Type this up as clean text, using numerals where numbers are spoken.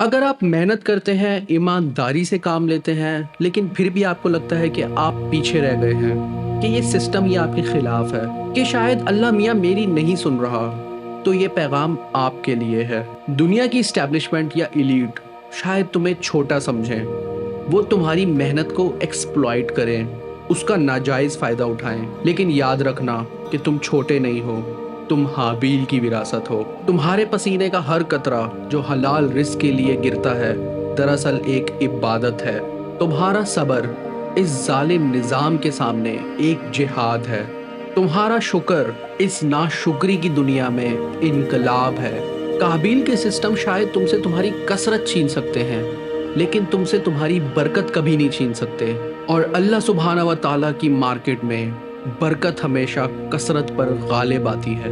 अगर आप मेहनत करते हैं, ईमानदारी से काम लेते हैं, लेकिन फिर भी आपको लगता है कि आप पीछे रह गए हैं, कि ये सिस्टम ये आपके खिलाफ है, कि शायद अल्लाह मियाँ मेरी नहीं सुन रहा, तो ये पैगाम आपके लिए है। दुनिया की इस्टेब्लिशमेंट या इलीट शायद तुम्हें छोटा समझें, वो तुम्हारी मेहनत को एक्सप्लॉइट करें, उसका नाजायज़ फ़ायदा उठाएं, लेकिन याद रखना कि तुम छोटे नहीं हो, तुम हाबील की विरासत हो। तुम्हारे पसीने का हर कतरा जो हलाल रिस्क के लिए गिरता है, दरअसल एक इबादत है। तुम्हारा सब्र इस जालिम निज़ाम के सामने एक जिहाद है। तुम्हारा शुक्र इस नाशुक्री की दुनिया में इनकलाब है। काबिल के सिस्टम शायद तुमसे तुम्हारी कसरत छीन सकते हैं, लेकिन तुमसे तुम्हारी बरकत कभी नहीं छीन सकते। और अल्लाह सुब्हाना व ताला की मार्केट में बरकत हमेशा कसरत पर गालिब आती है।